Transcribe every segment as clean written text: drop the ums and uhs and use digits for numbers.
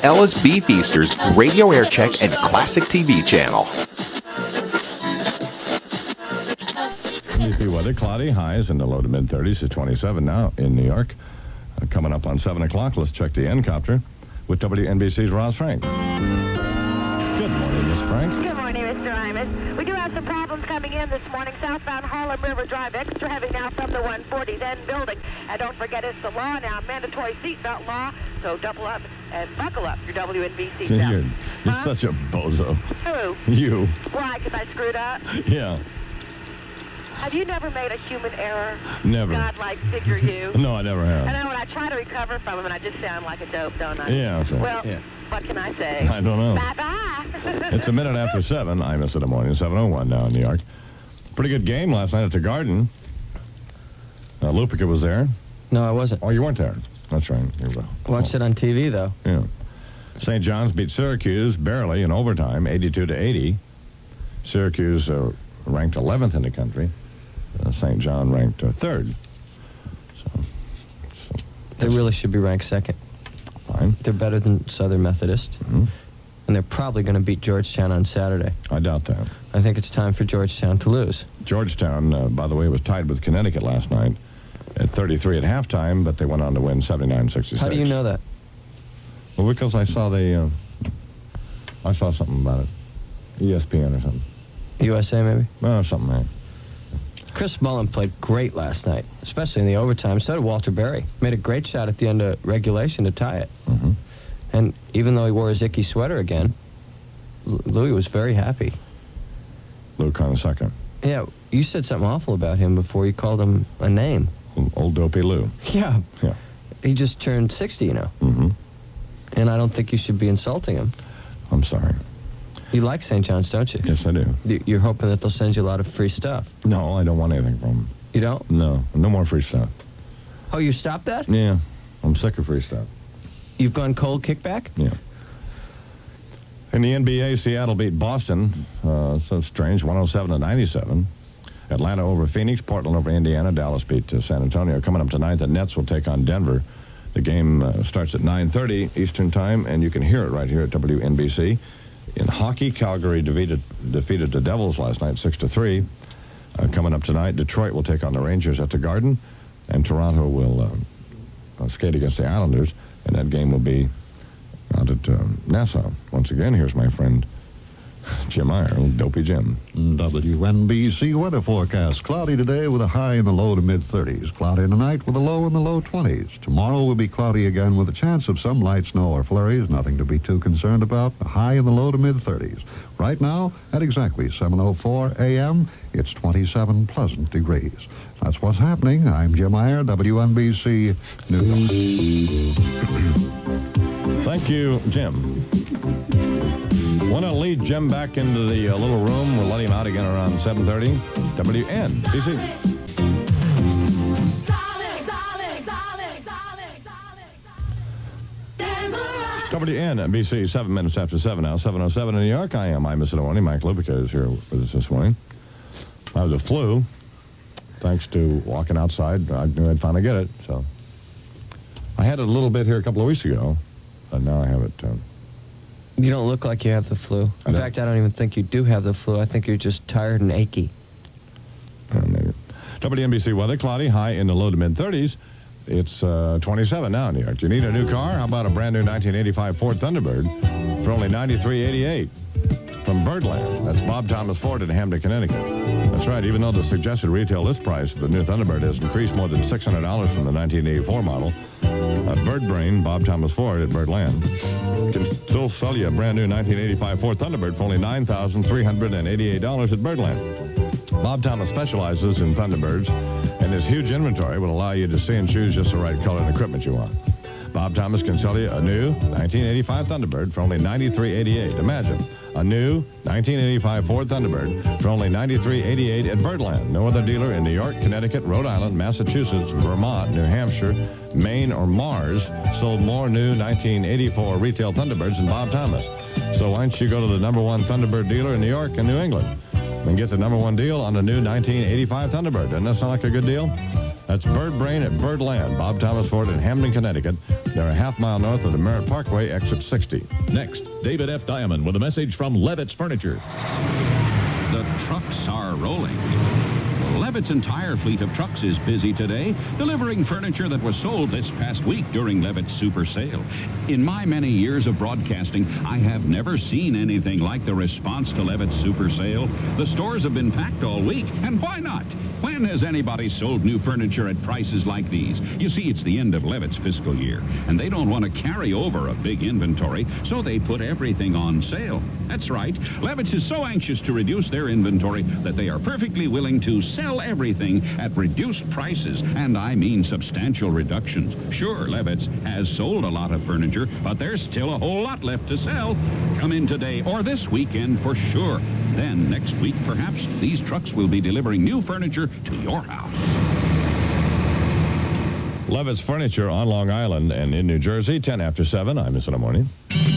Ellis Beefeaster's Radio Aircheck and Classic TV channel. WFAN weather, cloudy, highs in the low to mid-30s. It's 27 now in New York. Coming up on 7 o'clock, let's check the N-copter with WNBC's Ross Frank. Good morning, Miss Frank. Good morning, Mr. Imus. We do have some problems coming in this morning. Southbound Harlem River Drive, extra heavy now from the 140 then building. And don't forget, it's the law now, mandatory seatbelt law. So double up and buckle up your WNBC belt. You're such a bozo. Who? You. Why? Because I screwed up? Yeah. Have you never made a human error? Never. God-like figure you. No, I never have. And then when I try to recover from them, and I just sound like a dope, don't I? Yeah. So, well, what can I say? I don't know. Bye-bye. It's a minute after 7. Imus In The Morning, 7:01 now in New York. Pretty good game last night at the Garden. Lupica was there. No, I wasn't. Oh, you weren't there. That's right. Watched it on TV, though. Yeah. St. John's beat Syracuse barely in overtime, 82-80. Syracuse ranked 11th in the country. St. John ranked 3rd. So they really should be ranked 2nd. Fine. They're better than Southern Methodist. Mm-hmm. And they're probably going to beat Georgetown on Saturday. I doubt that. I think it's time for Georgetown to lose. Georgetown, by the way, was tied with Connecticut last night at 33 at halftime, but they went on to win 79-66. How do you know that? Well, because I saw I saw something about it. ESPN or something. USA, maybe? Oh, something, man. Chris Mullen played great last night, especially in the overtime. So did Walter Berry. Made a great shot at the end of regulation to tie it. Mm-hmm. And even though he wore his icky sweater again, Louis was very happy. Lou Conesecca. Yeah, you said something awful about him before. You called him a name. Old Dopey Lou. Yeah. Yeah. He just turned 60, you know. Mm-hmm. And I don't think you should be insulting him. I'm sorry. You like St. John's, don't you? Yes, I do. You're hoping that they'll send you a lot of free stuff. No, I don't want anything from them. You don't? No more free stuff. Oh, you stopped that? Yeah, I'm sick of free stuff. You've gone cold kickback? Yeah. In the NBA, Seattle beat Boston. So strange, 107-97. Atlanta over Phoenix, Portland over Indiana, Dallas beat San Antonio. Coming up tonight, the Nets will take on Denver. The game starts at 9:30 Eastern Time, and you can hear it right here at WNBC. In hockey, Calgary defeated the Devils last night, 6-3. Coming up tonight, Detroit will take on the Rangers at the Garden, and Toronto will skate against the Islanders, and that game will be out at Nassau. Once again, here's my friend Jim Ire, Dopey Jim. WNBC weather forecast. Cloudy today with a high in the low to mid-30s. Cloudy tonight with a low in the low 20s. Tomorrow will be cloudy again with a chance of some light snow or flurries. Nothing to be too concerned about. A high in the low to mid-30s. Right now, at exactly 7:04 a.m., it's 27 pleasant degrees. That's what's happening. I'm Jim Ire, WNBC News. Thank you, Jim. Want to lead Jim back into the little room? We'll let him out again around 7:30. WNBC. WNBC, 7 minutes after 7 now, 7:07 in New York. I am Imus In The Morning. Mike Lupica is here with us this morning. I have the flu. Thanks to walking outside, I knew I'd finally get it. So I had it a little bit here a couple of weeks ago, and now I have it. You don't look like you have the flu. In fact, I don't even think you do have the flu. I think you're just tired and achy. Maybe. WNBC weather, cloudy, high in the low to mid-30s. It's 27 now in New York. Do you need a new car? How about a brand new 1985 Ford Thunderbird for only $93.88 from Birdland? That's Bob Thomas Ford in Hamden, Connecticut. That's right. Even though the suggested retail list price of the new Thunderbird has increased more than $600 from the 1984 model, Bird Brain, Bob Thomas Ford at Birdland can still sell you a brand new 1985 Ford Thunderbird for only $9,388 at Birdland. Bob Thomas specializes in Thunderbirds, and his huge inventory will allow you to see and choose just the right color and equipment you want. Bob Thomas can sell you a new 1985 Thunderbird for only $93.88. Imagine a new 1985 Ford Thunderbird for only $93.88 at Birdland. No other dealer in New York, Connecticut, Rhode Island, Massachusetts, Vermont, New Hampshire, Maine, or Mars sold more new 1984 retail Thunderbirds than Bob Thomas. So why don't you go to the #1 Thunderbird dealer in New York and New England and get the #1 deal on the new 1985 Thunderbird? Doesn't that sound like a good deal? That's Bird Brain at Birdland, Bob Thomas Ford in Hamden, Connecticut. They're a half-mile north of the Merritt Parkway, exit 60. Next, David F. Diamond with a message from Levitt's Furniture. The trucks are rolling. Levitt's entire fleet of trucks is busy today, delivering furniture that was sold this past week during Levitt's Super Sale. In my many years of broadcasting, I have never seen anything like the response to Levitt's Super Sale. The stores have been packed all week, and why not? When has anybody sold new furniture at prices like these? You see, it's the end of Levitt's fiscal year, and they don't want to carry over a big inventory, so they put everything on sale. That's right. Levitt's is so anxious to reduce their inventory that they are perfectly willing to sell everything at reduced prices, and I mean substantial reductions. Sure, Levitt's has sold a lot of furniture, but there's still a whole lot left to sell. Come in today or this weekend for sure. Then next week, perhaps, these trucks will be delivering new furniture to your house. Levitt's Furniture on Long Island and in New Jersey, 10 after 7. Imus In The Morning.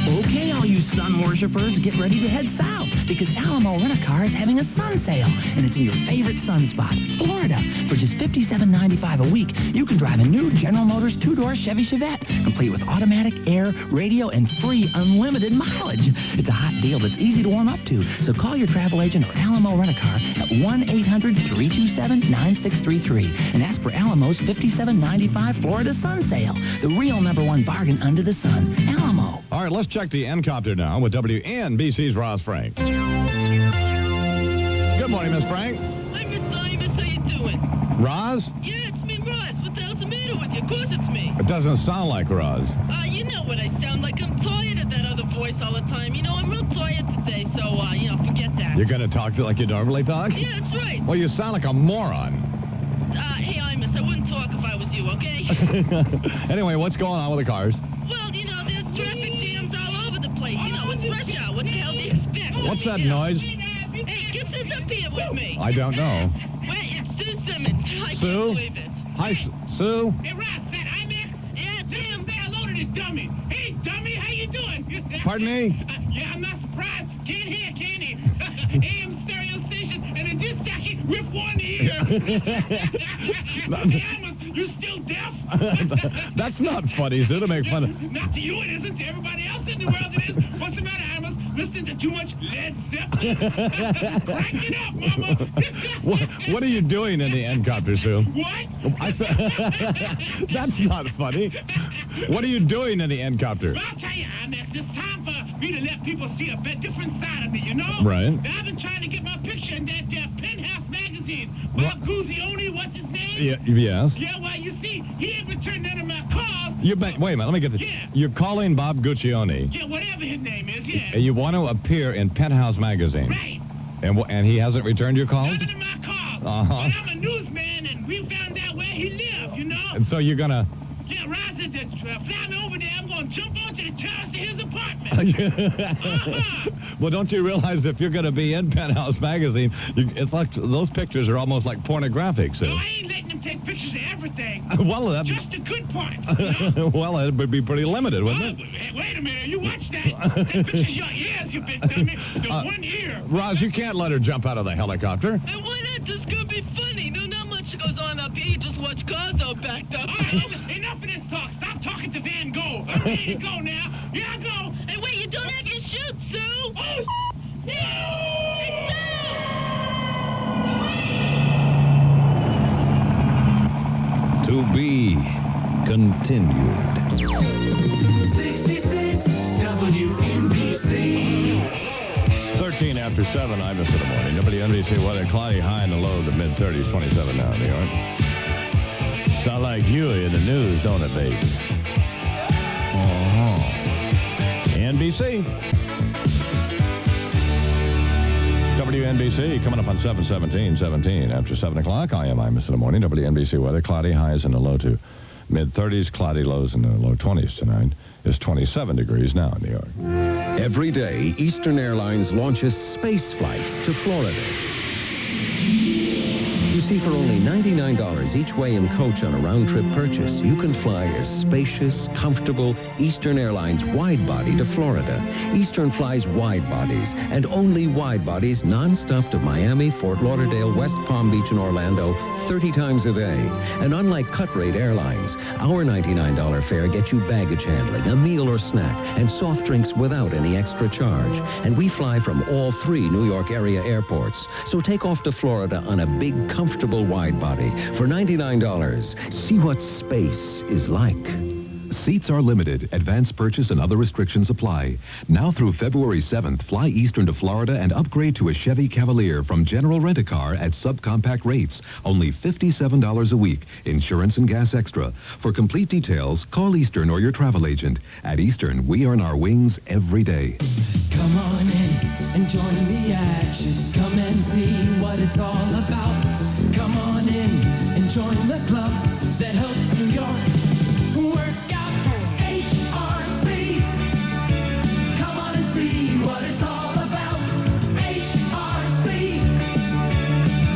Okay, all you sun worshipers, get ready to head south because Alamo Rent-A-Car is having a sun sale, and it's in your favorite sun spot, Florida. For just $57.95 a week, you can drive a new General Motors two-door Chevy Chevette, complete with automatic, air, radio, and free unlimited mileage. It's a hot deal that's easy to warm up to, so call your travel agent or Alamo Rent-A-Car at 1-800-327-9633 and ask for Alamo's $57.95 Florida sun sale, the real #1 bargain under the sun. Alamo. All right, let's check the N-Copter now with WNBC's Roz Frank. Good morning, Miss Frank. Hi, Mr. Imus. How you doing? Roz? Yeah, it's me, Roz. What the hell's the matter with you? Of course it's me. It doesn't sound like Roz. You know what I sound like. I'm tired of that other voice all the time. You know, I'm real tired today, so, forget that. You're going to talk like you normally talk? Yeah, that's right. Well, you sound like a moron. Hey, Imus, I wouldn't talk if I was you, okay? Anyway, what's going on with the cars? Well, there's traffic jams all over the place. It's rush hour. What the hell do you expect? What's that noise? Hey, guess who's up here with me? I don't know. Wait, it's Sue Simmons. I Sue? can't believe it. Hi, Sue. Hey, Ross, that Imus? Yeah, it's him. Say hello to this dummy. Hey, dummy, how you doing? Pardon me? Yeah, I'm not surprised. Can't hear, can he? AM stereo station and a disc jockey with one ear. Hey, Imus, you still deaf? That's not funny, Sue, to make fun of. Not to you it isn't. To everybody else in the world it is. What's the matter, Imus? Listening to too much Led Zeppelin? Crank it up, mama. What are you doing in the N-Copter, Sue? What? That's not funny. What are you doing in the N-Copter? Well, I'll tell you, Imus, it's time for me to let people see a bit different side of me, you know? Right. I've been trying to get my picture in that Penthouse magazine. Bob Guzioni, what's his name? Yes. Yeah, well, you see, he ain't returned none of my calls. Wait a minute, let me get this. Yeah. You're calling Bob Guccione. Yeah, whatever his name is, yeah. And you want to appear in Penthouse magazine. Right. And he hasn't returned your calls? None of my calls. Uh-huh. But I'm a newsman, and we found out where he lived, you know? And so you're going to... Yeah, Roz said that fly me over there. I'm going to jump onto the terrace of his apartment. Well, don't you realize if you're going to be in Penthouse magazine, it's like those pictures are almost like pornographic, Sue. No, I ain't letting him take pictures of everything. Well, just the good parts. You know? Well, it would be pretty limited, wouldn't it? Hey, wait a minute. You watch that. That picture's your ears, you big dummy. The one ear. Roz, you can't let her jump out of the helicopter. Hey, why not? This is going to be funny. No, not much goes on up here. You just watch cars all backed up. All right, enough of this talk. Stop talking to Van Gogh. I'm ready to go now. Here I go. Hey, wait, you don't have your chute, Sue. Oh, no! To be continued. 66 WNBC. 13 after 7, Imus In The Morning. WNBC weather, cloudy, high in the low to mid-30s, 27 now in New York. Sound like you in the news, don't it, baby? NBC. WNBC coming up on 7:17 after 7 o'clock. I am Imus In The Morning. WNBC weather, cloudy, highs in the low to mid-30s, cloudy lows in the low 20s tonight. It's 27 degrees now in New York. Every day, Eastern Airlines launches space flights to Florida. You see, for only $99 each way in coach on a round-trip purchase, you can fly a spacious, comfortable Eastern Airlines wide-body to Florida. Eastern flies wide bodies, and only wide bodies, non-stop to Miami, Fort Lauderdale, West Palm Beach, and Orlando, 30 times a day. And unlike cut-rate airlines, our $99 fare gets you baggage handling, a meal or snack, and soft drinks without any extra charge. And we fly from all 3 New York area airports. So take off to Florida on a big, comfortable wide body for $99. See what space is like. Seats are limited. Advance purchase and other restrictions apply. Now through February 7th, fly Eastern to Florida and upgrade to a Chevy Cavalier from General Rent-A-Car at subcompact rates. Only $57 a week. Insurance and gas extra. For complete details, call Eastern or your travel agent. At Eastern, we earn our wings every day. Come on in and join the action. Come and see what it's all about. Come on in and join the club that helps New York work out. HRC. Come on and see what it's all about. HRC.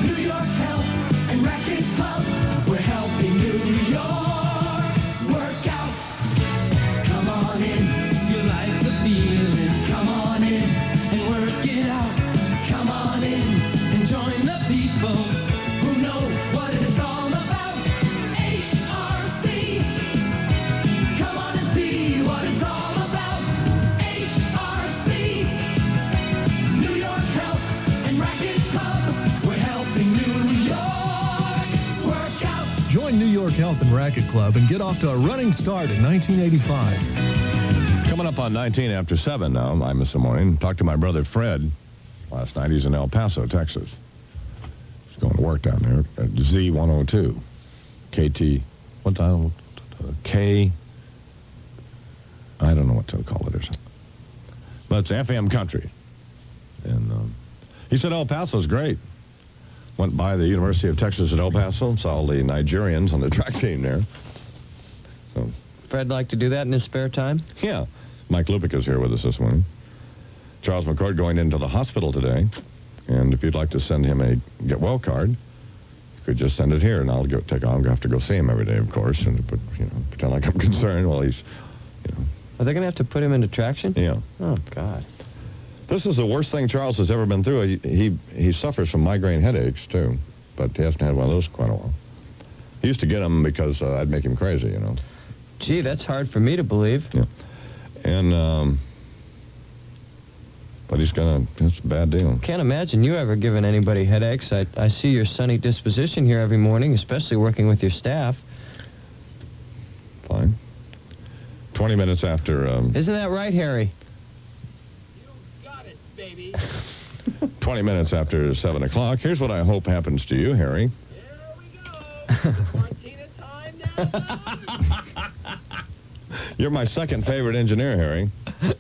New York Health and Racket Club. We're helping New York work out. Come on in. You like the feeling. Come on in and work it out. Come on in and join the people who know what it's all about. HRC. Come on and see what it's all about. HRC. New York Health and Racket Club. We're helping New York work out. Join New York Health and Racket Club and get off to a running start in 1985. Coming up on 19 after 7 now, Imus In The Morning. Talked to my brother Fred last night. He's in El Paso, Texas. He's going to work down there at Z102. KT, what time? K, I don't know what to call it or something. But it's FM country. And he said El Paso's great. Went by the University of Texas at El Paso and saw all the Nigerians on the track team there. So Fred like to do that in his spare time? yeah. Mike Lupick is here with us this morning. Charles McCord going into the hospital today. And if you'd like to send him a get well card, you could just send it here, and I'll have to go see him every day, of course, and pretend like I'm concerned while he's, Are they going to have to put him into traction? Yeah. Oh, God. This is the worst thing Charles has ever been through. He suffers from migraine headaches, too, but he hasn't had one of those in quite a while. He used to get them because I'd make him crazy, Gee, that's hard for me to believe. Yeah. And, but it's a bad deal. Can't imagine you ever giving anybody headaches. I see your sunny disposition here every morning, especially working with your staff. Fine. 20 minutes after... Isn't that right, Harry? You got it, baby. 20 minutes after 7 o'clock. Here's what I hope happens to you, Harry. Here we go. Martina time now. You're my second favorite engineer, Harry. Okay.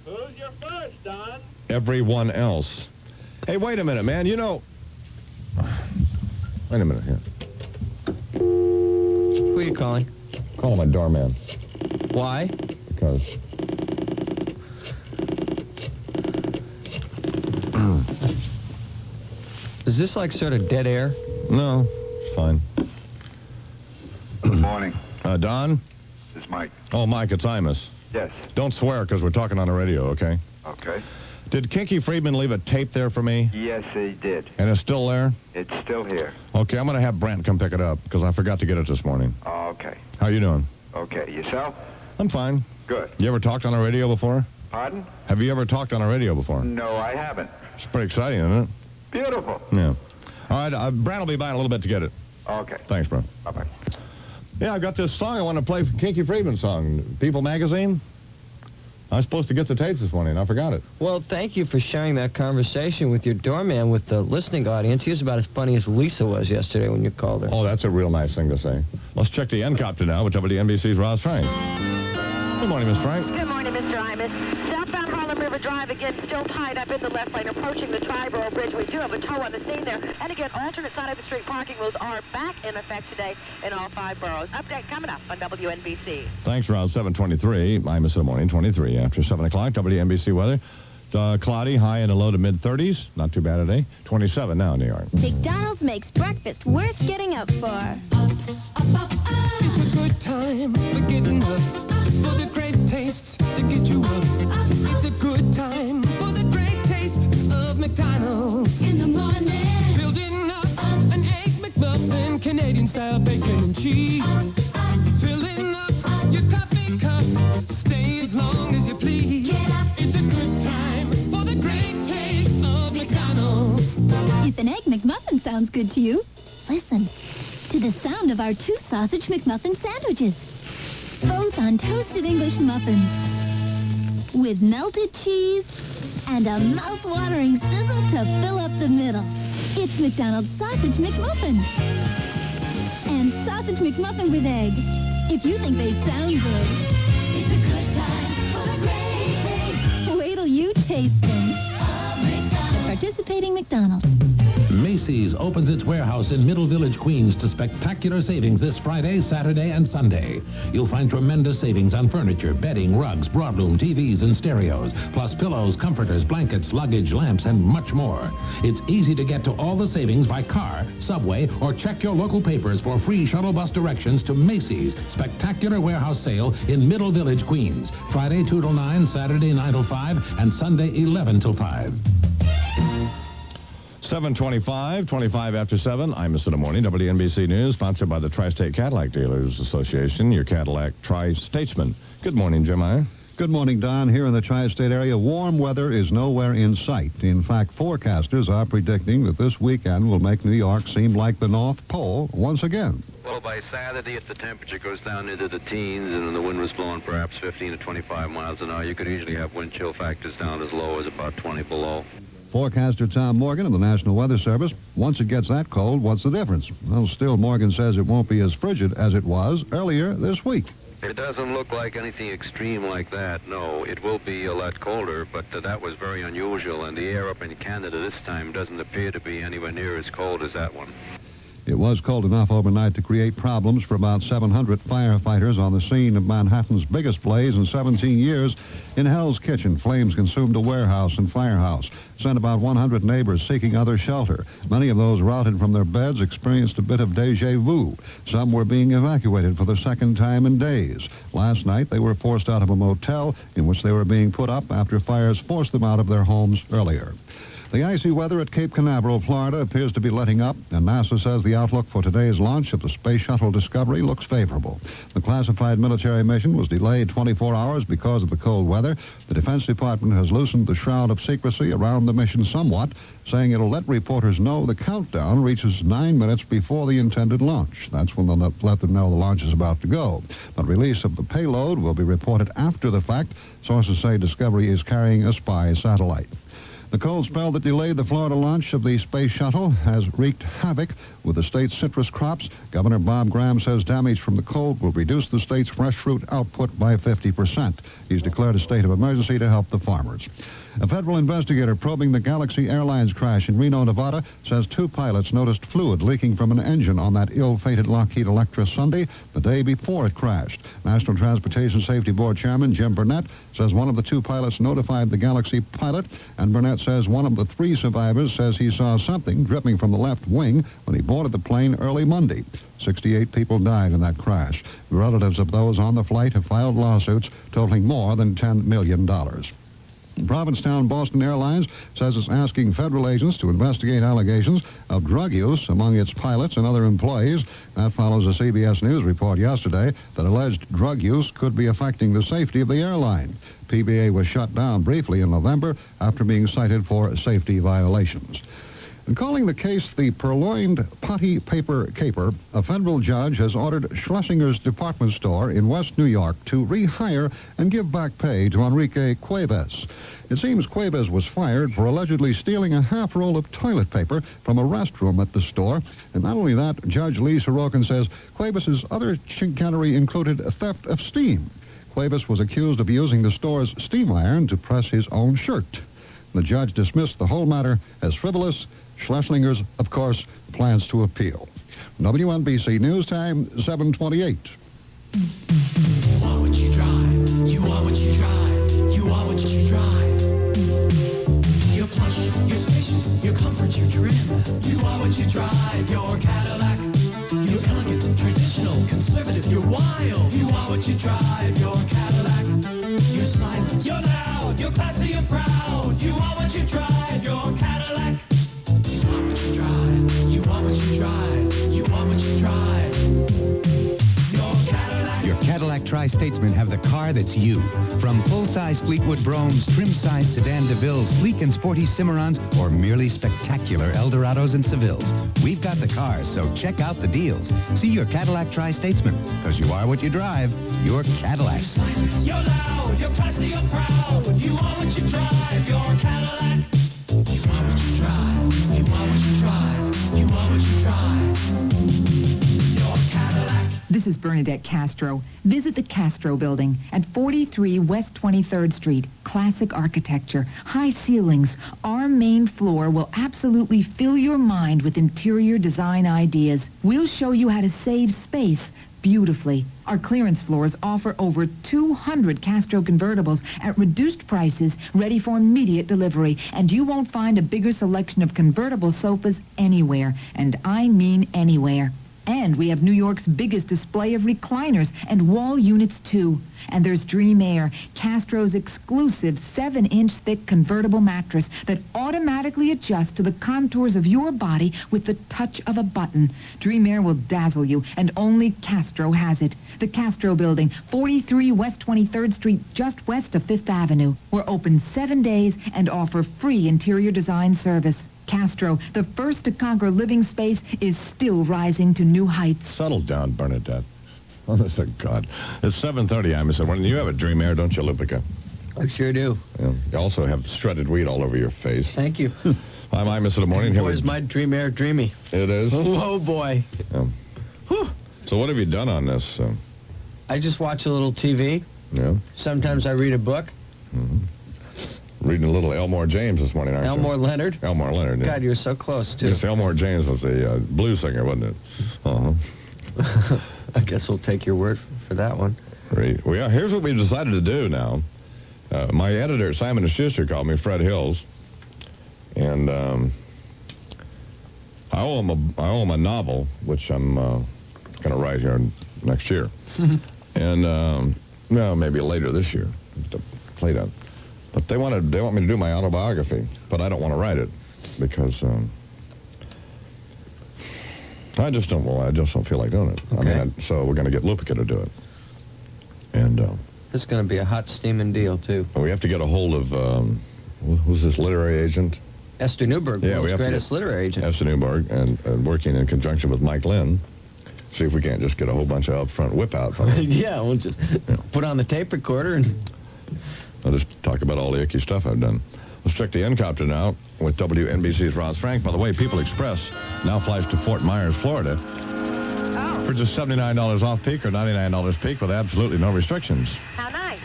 Who's your first, Don? Everyone else. Hey, wait a minute, man. Wait a minute here. Who are you calling? Call my doorman. Why? Because... Is this like sort of dead air? No, it's fine. Good morning. Don? This is Mike. Oh, Mike, it's Imus. Yes. Don't swear, because we're talking on the radio, okay? Okay. Did Kinky Friedman leave a tape there for me? Yes, he did. And it's still there? It's still here. Okay, I'm going to have Brent come pick it up, because I forgot to get it this morning. Okay. How you doing? Okay. Yourself? I'm fine. Good. You ever talked on the radio before? Pardon? Have you ever talked on the radio before? No, I haven't. It's pretty exciting, isn't it? Beautiful. Yeah. All right, Brent will be by in a little bit to get it. Okay. Thanks, Brent. Bye-bye. Yeah, I've got this song I want to play, Kinky Friedman song, People Magazine. I was supposed to get the tapes this morning. I forgot it. Well, thank you for sharing that conversation with your doorman with the listening audience. He was about as funny as Lisa was yesterday when you called her. Oh, that's a real nice thing to say. Let's check the N-Copter now with WNBC's Roz Frank. Good morning, Miss Frank. Good morning, Mr. Imus. Southbound Harlem River Drive, again, still tied up in the left lane, approaching the Triborough Bridge. We do have a tow on the scene there. And again, alternate side of the street parking rules are back in effect today in all 5 boroughs. Update coming up on WNBC. Thanks, Roz. 7:23. Imus In The Morning, 23 after 7 o'clock. WNBC weather. Cloudy, high in the low to mid-30s. Not too bad today. 27 now in New York. McDonald's makes breakfast worth getting up for. It's a good time for getting up, for the great tastes that get you up. It's a good time for the great taste of McDonald's. In the morning. Build it Canadian-style bacon and cheese. Filling up your coffee cup. Stay as long as you please. It's a good time for the great taste of McDonald's. If an Egg McMuffin sounds good to you, listen to the sound of our 2-sausage McMuffin sandwiches. Both on toasted English muffins. With melted cheese and a mouth-watering sizzle to fill up the middle. It's McDonald's Sausage McMuffin. And Sausage McMuffin with egg. If you think they sound good, it's a good time for the great taste. Wait till you taste them. At participating McDonald's. Macy's opens its warehouse in Middle Village, Queens to spectacular savings this Friday, Saturday, and Sunday. You'll find tremendous savings on furniture, bedding, rugs, broadloom, TVs, and stereos, plus pillows, comforters, blankets, luggage, lamps, and much more. It's easy to get to all the savings by car, subway, or check your local papers for free shuttle bus directions to Macy's spectacular warehouse sale in Middle Village, Queens. Friday 2 till 9, Saturday 9 till 5, and Sunday 11 till 5. 7:25, 25 after 7. Imus In The Morning, WNBC News, sponsored by the Tri-State Cadillac Dealers Association, your Cadillac Tri-Statesman. Good morning, Jim Ire. Good morning, Don. Here in the Tri-State area, warm weather is nowhere in sight. In fact, forecasters are predicting that this weekend will make New York seem like the North Pole once again. Well, by Saturday, if the temperature goes down into the teens and the wind was blowing perhaps 15 to 25 miles an hour, you could easily have wind chill factors down as low as about 20 below. Forecaster Tom Morgan of the National Weather Service, once it gets that cold, what's the difference? Well, still, Morgan says it won't be as frigid as it was earlier this week. It doesn't look like anything extreme like that, no. It will be a lot colder, but that was very unusual, and the air up in Canada this time doesn't appear to be anywhere near as cold as that one. It was cold enough overnight to create problems for about 700 firefighters on the scene of Manhattan's biggest blaze in 17 years. In Hell's Kitchen, flames consumed a warehouse and firehouse, sent about 100 neighbors seeking other shelter. Many of those routed from their beds experienced a bit of déjà vu. Some were being evacuated for the second time in days. Last night, they were forced out of a motel in which they were being put up after fires forced them out of their homes earlier. The icy weather at Cape Canaveral, Florida, appears to be letting up, and NASA says the outlook for today's launch of the Space Shuttle Discovery looks favorable. The classified military mission was delayed 24 hours because of the cold weather. The Defense Department has loosened the shroud of secrecy around the mission somewhat, saying it'll let reporters know the countdown reaches 9 minutes before the intended launch. That's when they'll let them know the launch is about to go. But release of the payload will be reported after the fact. Sources say Discovery is carrying a spy satellite. The cold spell that delayed the Florida launch of the space shuttle has wreaked havoc with the state's citrus crops. Governor Bob Graham says damage from the cold will reduce the state's fresh fruit output by 50%. He's declared a state of emergency to help the farmers. A federal investigator probing the Galaxy Airlines crash in Reno, Nevada, says 2 pilots noticed fluid leaking from an engine on that ill-fated Lockheed Electra Sunday, the day before it crashed. National Transportation Safety Board Chairman Jim Burnett says one of the 2 pilots notified the Galaxy pilot, and Burnett says one of the 3 survivors says he saw something dripping from the left wing when he boarded the plane early Monday. 68 people died in that crash. Relatives of those on the flight have filed lawsuits totaling more than $10 million. Provincetown Boston Airlines says it's asking federal agents to investigate allegations of drug use among its pilots and other employees. That follows a CBS News report yesterday that alleged drug use could be affecting the safety of the airline. PBA was shut down briefly in November after being cited for safety violations. In calling the case the purloined potty paper caper, a federal judge has ordered Schlesinger's department store in West New York to rehire and give back pay to Enrique Cuevas. It seems Cuevas was fired for allegedly stealing a half roll of toilet paper from a restroom at the store. And not only that, Judge Lee Sorokin says Cuevas' other chicanery included a theft of steam. Cuevas was accused of using the store's steam iron to press his own shirt. The judge dismissed the whole matter as frivolous. Schlesinger's, of course, plans to appeal. WNBC News Time, 7:28. You are what you drive. You are what you drive. You are what you drive. You're plush, you're spacious, you're comfort, you're trim. You are what you drive. Your Cadillac. You're elegant, traditional, conservative, you're wild. You are what you drive. Your Cadillac. You're silent, you're loud, you're classy, you're proud. You are what you drive. Your Cadillac. You are what you drive. You are what you drive. You are what you drive. Tri-Statesmen have the car that's you. From full-size Fleetwood Bromes, trim-size sedan DeVilles, sleek and sporty Cimarrons, or merely spectacular Eldorados and Sevilles. We've got the cars, so check out the deals. See your Cadillac Tri-Statesman, because you are what you drive. You're Cadillac. You're loud, you're classy, you're proud. You are what you drive, you're Cadillac. You are what you drive, you are what you drive, you are what you drive. You're Cadillac. This is Bernadette Castro. Visit the Castro Building at 43 West 23rd Street. Classic architecture, high ceilings. Our main floor will absolutely fill your mind with interior design ideas. We'll show you how to save space beautifully. Our clearance floors offer over 200 Castro convertibles at reduced prices, ready for immediate delivery. And you won't find a bigger selection of convertible sofas anywhere. And I mean anywhere. And we have New York's biggest display of recliners and wall units, too. And there's Dream Air, Castro's exclusive 7-inch thick convertible mattress that automatically adjusts to the contours of your body with the touch of a button. Dream Air will dazzle you, and only Castro has it. The Castro Building, 43 West 23rd Street, just west of 5th Avenue. We're open 7 days and offer free interior design service. Castro, the first to conquer living space, is still rising to new heights. Settle down, Bernadette. Honest to God. It's 7:30, Imus. When you have a Dream Air, don't you, Lupica? I sure do. Yeah. You also have shredded wheat all over your face. Thank you. I'm Imus in the morning. Boy, is my Dream Air dreamy. It is? Oh, boy. Yeah. So what have you done on this? I just watch a little TV. Yeah. Sometimes I read a book. Mm-hmm. Reading a little Elmore James this morning, aren't you? Elmore Leonard? Elmore Leonard, yeah. God, you're so close, too. Yes, Elmore James was the blues singer, wasn't it? Uh-huh. I guess we'll take your word for that one. Great. Well, yeah, here's what we've decided to do now. My editor, Simon & Schuster, called me, Fred Hills, and I owe him a novel, which I'm going to write here next year. And, no, maybe later this year. To play that. But they want me to do my autobiography, but I don't want to write it because I just don't feel like doing it. Okay. I mean, so we're going to get Lupica to do it. And this is going to be a hot steaming deal, too. we have to get a hold of who's this literary agent? Esther Newberg, yeah, world's greatest literary agent. Esther Newberg, and working in conjunction with Mike Lynn. See if we can't just get a whole bunch of upfront whip out from him. Yeah, we'll just put on the tape recorder and I'll just talk about all the icky stuff I've done. Let's check the N-Copter now with WNBC's Ross Frank. By the way, People Express now flies to Fort Myers, Florida for just $79 off peak or $99 peak with absolutely no restrictions. How nice.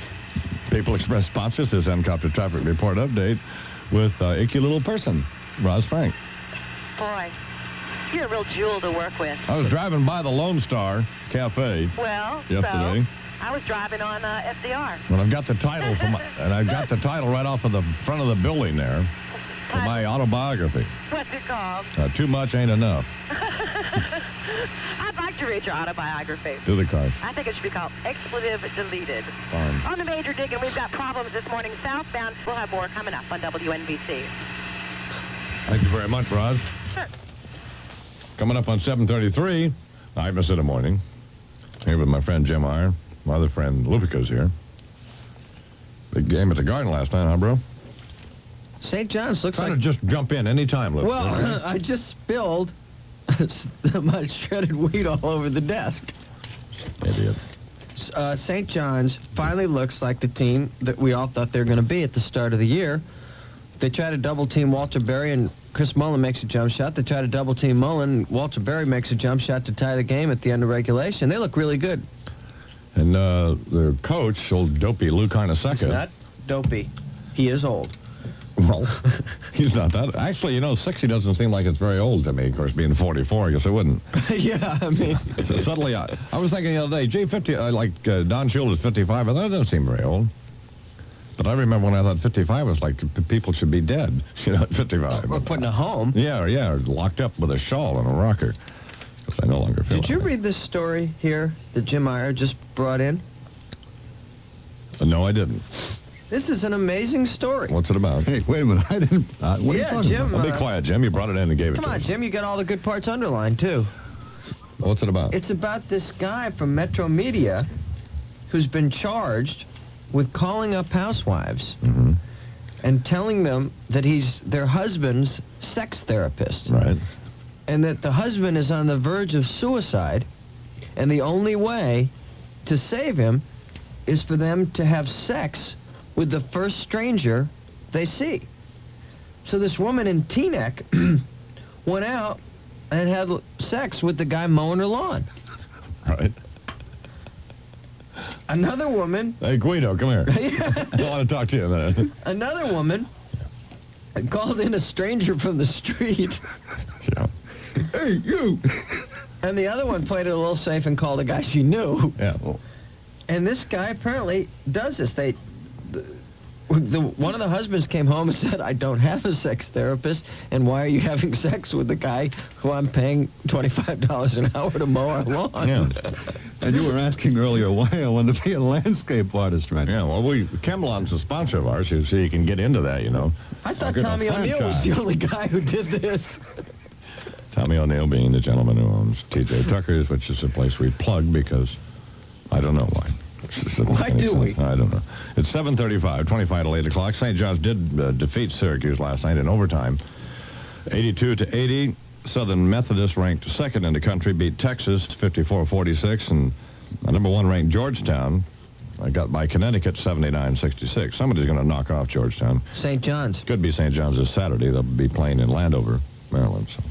People Express sponsors this N-Copter traffic report update with icky little person, Ross Frank. Boy, you're a real jewel to work with. I was driving by the Lone Star Cafe yesterday. So I was driving on FDR. When I've got the title and I've got the title right off of the front of the building there for my autobiography. What's it called? Too Much Ain't Enough. I'd like to read your autobiography. Do the car. I think it should be called Expletive Deleted. Fine. On the Major Dig, and we've got problems this morning southbound. We'll have more coming up on WNBC. Thank you very much, Rod. Sure. Coming up on 7:33, Imus in the morning. Here with my friend Jim Ire. My other friend Lupica's here. Big game at the Garden last night, huh, bro? St. John's looks Trying like... to just jump in any time, Lupica. Well, I just spilled my shredded wheat all over the desk. Idiot. St. John's finally looks like the team that we all thought they were going to be at the start of the year. They try to double-team Walter Berry, and Chris Mullen makes a jump shot. They try to double-team Mullen. Walter Berry makes a jump shot to tie the game at the end of regulation. They look really good. And their coach, old dopey Lou Carnesecca. He's not dopey. He is old. Well, he's not that. Actually, 60 doesn't seem like it's very old to me. Of course, being 44, I guess it wouldn't. Yeah, I mean... So suddenly, I was thinking the other day, gee, 50, Don Shula is 55, and that doesn't seem very old. But I remember when I thought 55 was like people should be dead, at 55. Or put in a home. Yeah, locked up with a shawl and a rocker. Because I no longer feel Did you read this story here that Jim Ire just brought in? No, I didn't. This is an amazing story. What's it about? Hey, wait a minute. I didn't... what are you talking Jim, about? Be quiet, Jim. You brought it in and gave it to me. Come on, Jim. You got all the good parts underlined, too. What's it about? It's about this guy from Metro Media who's been charged with calling up housewives and telling them that he's their husband's sex therapist. Right. And that the husband is on the verge of suicide, and the only way to save him is for them to have sex with the first stranger they see. So this woman in Teaneck went out and had sex with the guy mowing her lawn. Right. Another woman... Hey, Guido, come here. I want to talk to you a minute. Another woman called in a stranger from the street. Yeah. Hey, you! And the other one played it a little safe and called a guy she knew. Yeah. Well, and this guy apparently does this. One of the husbands came home and said, I don't have a sex therapist, and why are you having sex with the guy who I'm paying $25 an hour to mow our lawn? Yeah. And you were asking earlier why I wanted to be a landscape artist, right? Yeah, well, Camelon's a sponsor of ours, so you can get into that, you know. I thought Tommy O'Neill was the only guy who did this. Tommy O'Neill being the gentleman who owns T.J. Tucker's, which is a place we plug because I don't know why. Why do we? I don't know. It's 7:35, 25 to 8 o'clock. St. John's did defeat Syracuse last night in overtime. 82-80. Southern Methodist, ranked second in the country, beat Texas 54-46. And number one ranked Georgetown got by Connecticut 79-66. Somebody's going to knock off Georgetown. St. John's. Could be St. John's this Saturday. They'll be playing in Landover, Maryland. So.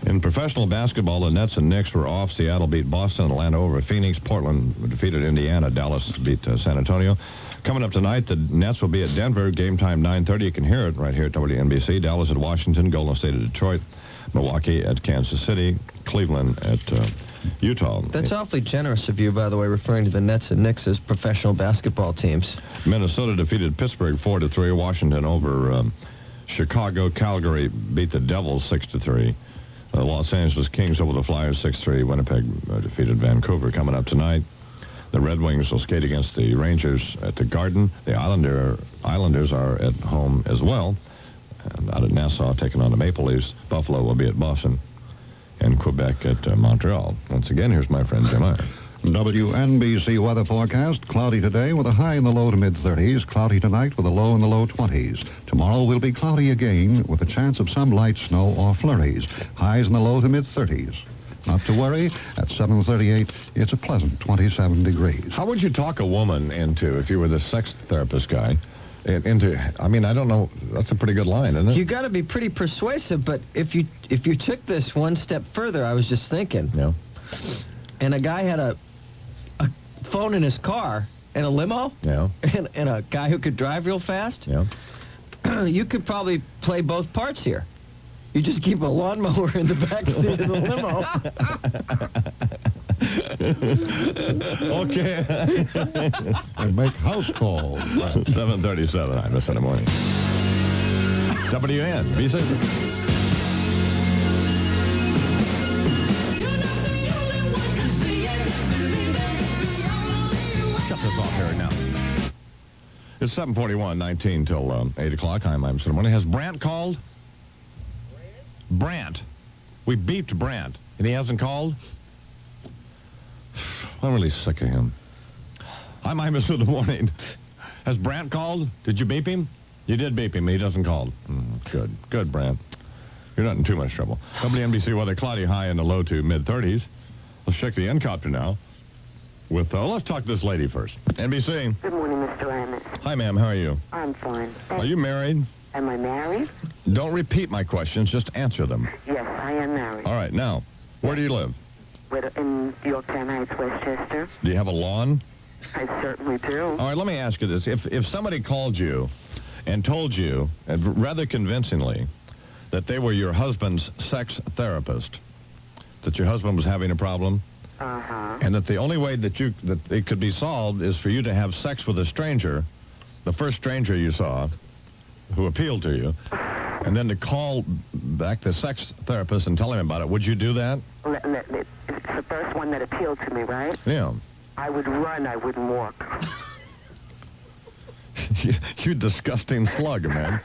In professional basketball, the Nets and Knicks were off. Seattle beat Boston, Atlanta over Phoenix. Portland defeated Indiana. Dallas beat San Antonio. Coming up tonight, the Nets will be at Denver. Game time 9:30. You can hear it right here at WNBC. Dallas at Washington. Golden State at Detroit. Milwaukee at Kansas City. Cleveland at Utah. That's awfully generous of you, by the way, referring to the Nets and Knicks as professional basketball teams. Minnesota defeated Pittsburgh 4-3. Washington over Chicago. Calgary beat the Devils 6-3. The Los Angeles Kings over the Flyers 6-3. Winnipeg defeated Vancouver. Coming up tonight, the Red Wings will skate against the Rangers at the Garden. The Islanders are at home as well. And out at Nassau, taking on the Maple Leafs. Buffalo will be at Boston. And Quebec at Montreal. Once again, here's my friend Jim Ire. WNBC weather forecast. Cloudy today with a high in the low to mid-30s. Cloudy tonight with a low in the low 20s. Tomorrow will be cloudy again with a chance of some light snow or flurries. Highs in the low to mid-30s. Not to worry, at 7:38, it's a pleasant 27 degrees. How would you talk a woman into, if you were the sex therapist guy, I mean, I don't know, that's a pretty good line, isn't it? You got to be pretty persuasive, but if you took this one step further, I was just thinking. Yeah. And a guy had a phone in his car and a limo. Yeah. And a guy who could drive real fast. Yeah. You could probably play both parts here. You just keep a lawnmower in the back seat of the limo. Okay. And make house calls. 7:37, Imus in the Morning. WNBC. Shut this off here now. It's 7:41, 19 till 8 o'clock. I'm Imus in the Morning. Has Brant called? Brant. We beeped Brant, and he hasn't called? I'm really sick of him. I'm Imus in the Morning. Has Brant called? Did you beep him? You did beep him. He doesn't call. Good. Good, Brant. You're not in too much trouble. WNBC weather, cloudy high in the low to mid-30s. Let's check the N-copter now. Let's talk to this lady first. NBC. Good morning, Mr. Imus. Hi, ma'am. How are you? I'm fine. Are you married? Am I married? Don't repeat my questions. Just answer them. Yes, I am married. All right. Now, where do you live? In Yorktown Heights, Westchester. Do you have a lawn? I certainly do. All right. Let me ask you this. If somebody called you and told you, and rather convincingly, that they were your husband's sex therapist, that your husband was having a problem, and that the only way that it could be solved is for you to have sex with a stranger, the first stranger you saw, who appealed to you, and then to call back the sex therapist and tell him about it, would you do that? It's the first one that appealed to me, right? Yeah. I would run. I wouldn't walk. You disgusting slug, man.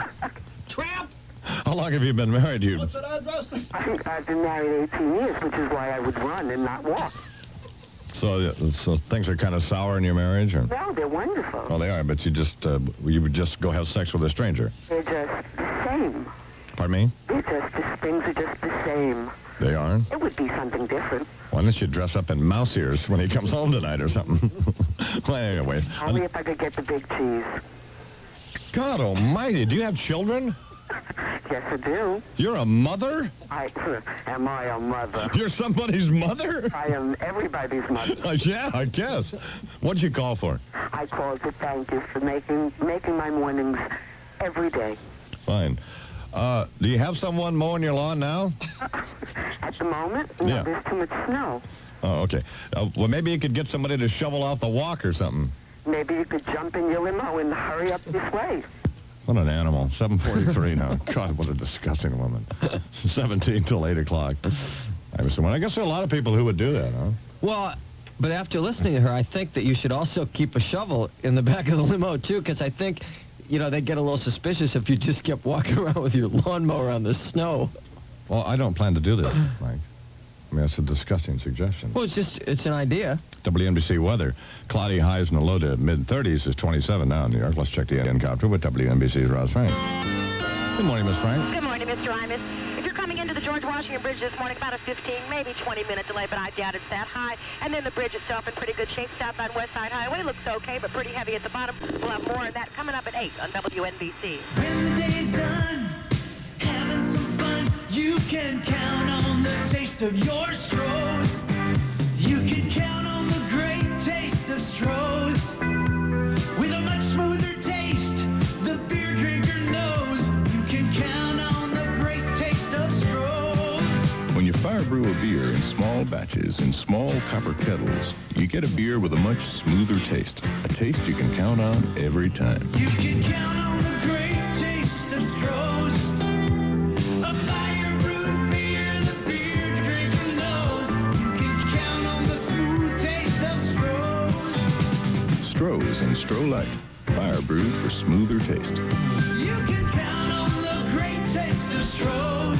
Tramp! How long have you been married? What's that address? I think I've been married 18 years, which is why I would run and not walk. So things are kind of sour in your marriage? Or? No, they're wonderful. Oh, they are, but you would just go have sex with a stranger. They're just the same. Pardon me? Things are just the same. They are? It would be something different. Why don't you dress up in mouse ears when he comes home tonight or something? Well, anyway. Only if I could get the big cheese. God almighty, do you have children? Yes, I do. You're a mother? Am I a mother? You're somebody's mother? I am everybody's mother. Yeah, I guess. What'd you call for? I called to thank you for making my mornings every day. Fine. Do you have someone mowing your lawn now? At the moment? No, Yeah. there's too much snow. Oh, okay. Well, maybe you could get somebody to shovel off the walk or something. Maybe you could jump in your limo and hurry up this way. What an animal. 7:43 now. God, what a disgusting woman. 17 till 8 o'clock. I guess there are a lot of people who would do that, huh? Well, but after listening to her, I think that you should also keep a shovel in the back of the limo, too, because I think, they get a little suspicious if you just kept walking around with your lawnmower on the snow. Well, I don't plan to do this, Mike. I mean, that's a disgusting suggestion. Well, it's an idea. WNBC weather. Cloudy highs in the low to mid-30s is 27 now in New York. Let's check the helicopter with WNBC's Ross Frank. Good morning, Miss Frank. Good morning, Mr. Imus. If you're coming into the George Washington Bridge this morning, about a 15, maybe 20-minute delay, but I doubt it's that high. And then the bridge itself in pretty good shape. Southbound West Side Highway looks okay, but pretty heavy at the bottom. We'll have more of that coming up at 8 on WNBC. When the day's done, having some fun, you can count on the taste of your Strohs. You can count on the great taste of Strohs. With a much smoother taste, the beer drinker knows. You can count on the great taste of Strohs. When you fire brew a beer in small batches in small copper kettles, you get a beer with a much smoother taste. A taste you can count on every time. You can count on the great taste of Strohs. A fire brewed beer, the beer drinker knows. You can count on the smooth taste of Strohs. Strohs and Stroh Light. Fire brewed for smoother taste. You can count on the great taste of Strohs.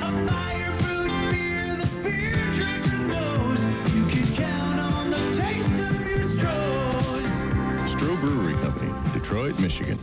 A fire brewed beer, the beer drinker knows. You can count on the taste of your Strohs. Stroh Brewery Company, Detroit, Michigan.